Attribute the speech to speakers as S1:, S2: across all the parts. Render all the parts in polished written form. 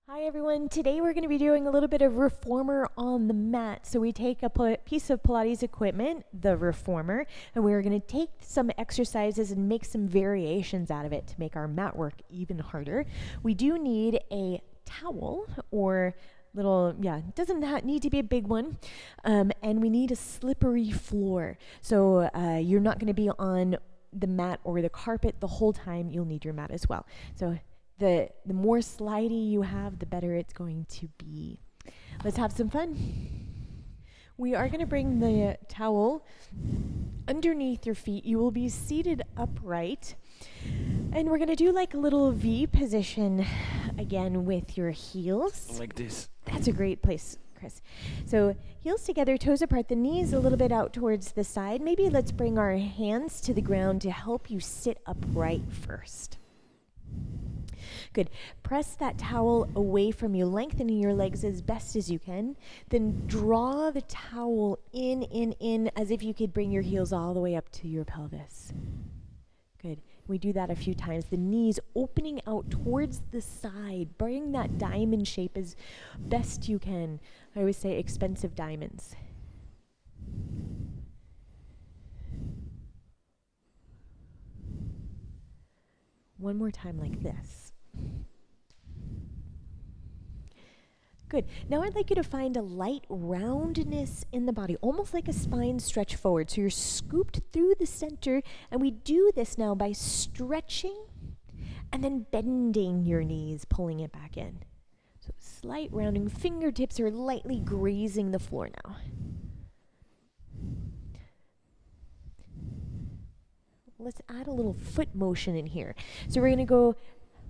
S1: Hi everyone, today we're going to be doing a little bit of reformer on the mat. So we take a piece of Pilates equipment, the reformer, and we're going to take some exercises and make some variations out of it to make our mat work even harder. We do need a towel or it doesn't need to be a big one. And we need a slippery floor. So you're not going to be on the mat or the carpet the whole time. You'll need your mat as well. So the more slidey you have, the better it's going to be. Let's have some fun. We are going to bring the towel underneath your feet. You will be seated upright. And we're going to do like a little V position again with your heels.
S2: Like this.
S1: That's a great place, Chris. So heels together, toes apart, the knees a little bit out towards the side. Maybe let's bring our hands to the ground to help you sit upright first. Good. Press that towel away from you, lengthening your legs as best as you can. Then draw the towel in, as if you could bring your heels all the way up to your pelvis. Good. We do that a few times. The knees opening out towards the side. Bring that diamond shape as best you can. I always say expensive diamonds. One more time like this. Good. Now I'd like you to find a light roundness in the body, almost like a spine stretch forward. So you're scooped through the center, and we do this now by stretching and then bending your knees, pulling it back in. So slight rounding, fingertips are lightly grazing the floor now. Let's add a little foot motion in here. So we're going to go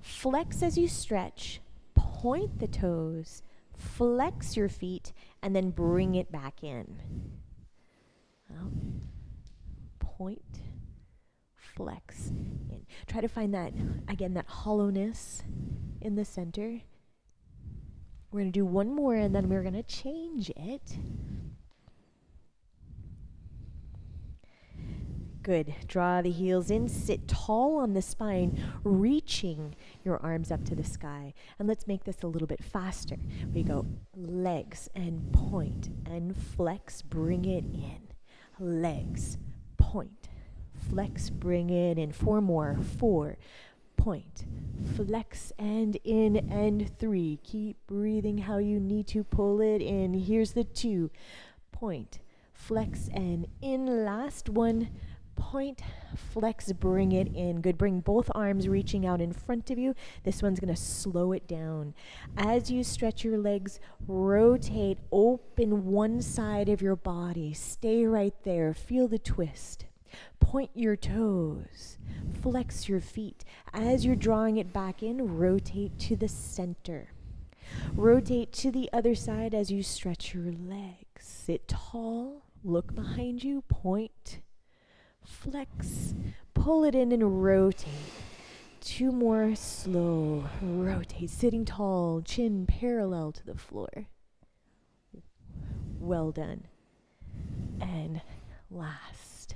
S1: flex as you stretch, point the toes, flex your feet, and then bring it back in. Out, point, flex, in. Try to find that, again, that hollowness in the center. We're going to do one more, and then we're going to change it. Good. Draw the heels in. Sit tall on the spine, reaching your arms up to the sky. And let's make this a little bit faster. We go legs and point and flex, bring it in. Legs, point, flex, bring it in. 4 more. 4, point, flex and in, and 3. Keep breathing how you need to. Pull it in. Here's the 2. Point, flex and in. Last one. Point, flex, bring it in. Good. Bring both arms reaching out in front of you. This one's going to slow it down. As you stretch your legs, rotate, open one side of your body. Stay right there. Feel the twist. Point your toes. Flex your feet. As you're drawing it back in, rotate to the center. Rotate to the other side as you stretch your legs. Sit tall. Look behind you. Point. Flex, pull it in and rotate. 2 more, slow, rotate, sitting tall, chin parallel to the floor. Well done. And last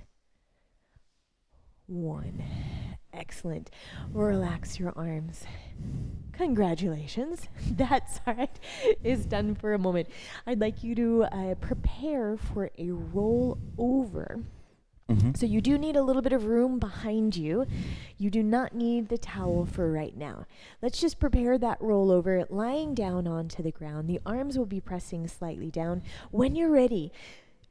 S1: one. Excellent. Relax your arms. Congratulations. That side is done for a moment. I'd like you to prepare for a roll over. So you do need a little bit of room behind you. You do not need the towel for right now. Let's just prepare that rollover, lying down onto the ground. The arms will be pressing slightly down. When you're ready,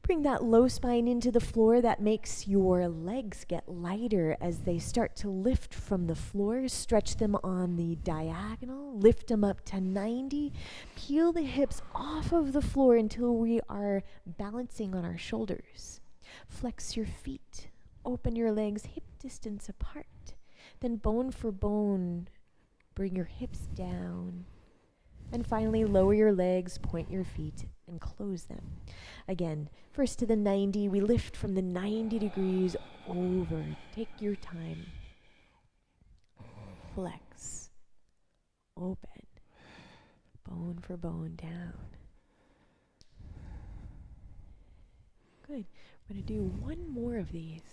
S1: bring that low spine into the floor. That makes your legs get lighter as they start to lift from the floor. Stretch them on the diagonal. Lift them up to 90. Peel the hips off of the floor until we are balancing on our shoulders. Flex your feet, open your legs hip distance apart. Then bone for bone, bring your hips down. And finally, lower your legs, point your feet, and close them. Again, first to the 90. We lift from the 90 degrees over. Take your time. Flex, open, bone for bone, down. Good. I'm going to do one more of these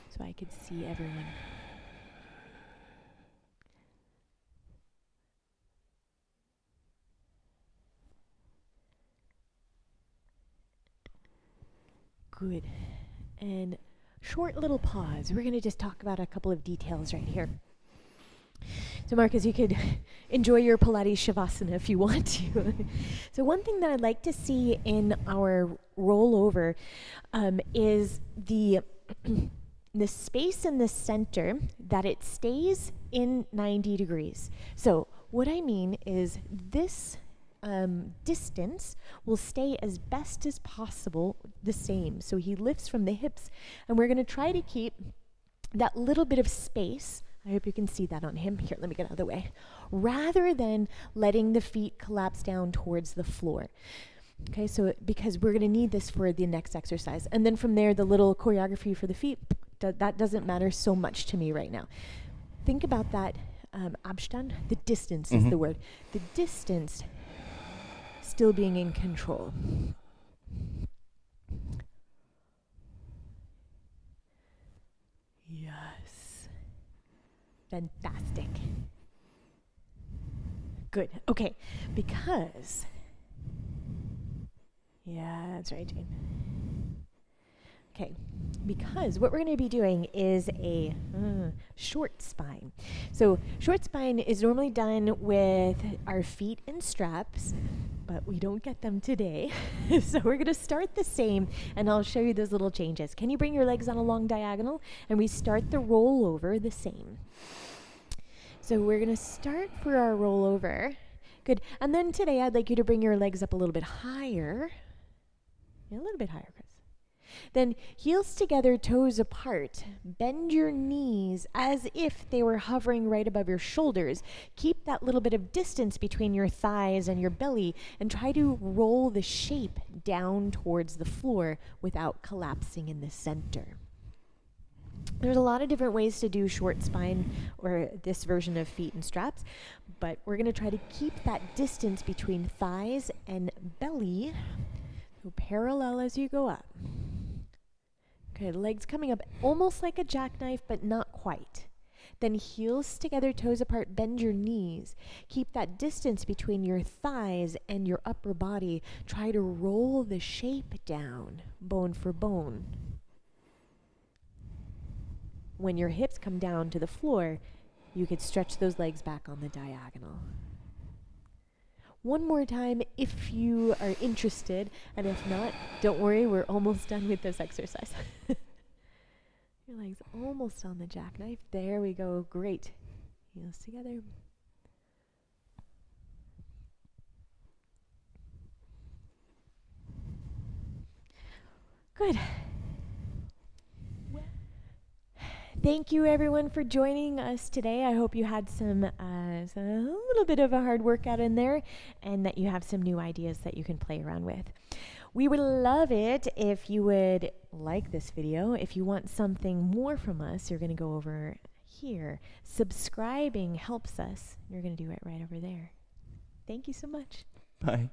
S1: so I could see everyone. Good. And short little pause. We're going to just talk about a couple of details right here. So Marcus, you could enjoy your Pilates Shavasana if you want to. So one thing that I'd like to see in our rollover is the space in the center, that it stays in 90 degrees. So what I mean is this distance will stay as best as possible the same. So he lifts from the hips, and we're going to try to keep that little bit of space. I hope you can see that on him. Here, let me get out of the way. Rather than letting the feet collapse down towards the floor. Okay, so because we're going to need this for the next exercise. And then from there, the little choreography for the feet, that doesn't matter so much to me right now. Think about that Abstand. The distance is the word. The distance still being in control. Yes. Fantastic. Good. Okay. Because, yeah, that's right, Jane. Okay. Because what we're going to be doing is a short spine. So short spine is normally done with our feet in straps, but we don't get them today. So we're going to start the same, and I'll show you those little changes. Can you bring your legs on a long diagonal? And we start the rollover the same. So we're going to start for our rollover. Good. And then today I'd like you to bring your legs up a little bit higher. Yeah, a little bit higher, Chris. Then heels together, toes apart. Bend your knees as if they were hovering right above your shoulders. Keep that little bit of distance between your thighs and your belly, and try to roll the shape down towards the floor without collapsing in the center. There's a lot of different ways to do short spine or this version of feet and straps, but we're going to try to keep that distance between thighs and belly, so parallel as you go up. Okay, legs coming up almost like a jackknife, but not quite. Then heels together, toes apart, bend your knees. Keep that distance between your thighs and your upper body. Try to roll the shape down, bone for bone. When your hips come down to the floor, you could stretch those legs back on the diagonal. One more time if you are interested, and if not, don't worry, we're almost done with this exercise. Your legs almost on the jackknife. There we go. Great. Heels together. Good. Thank you, everyone, for joining us today. I hope you had a little bit of a hard workout in there, and that you have some new ideas that you can play around with. We would love it if you would like this video. If you want something more from us, you're going to go over here. Subscribing helps us. You're going to do it right over there. Thank you so much.
S2: Bye.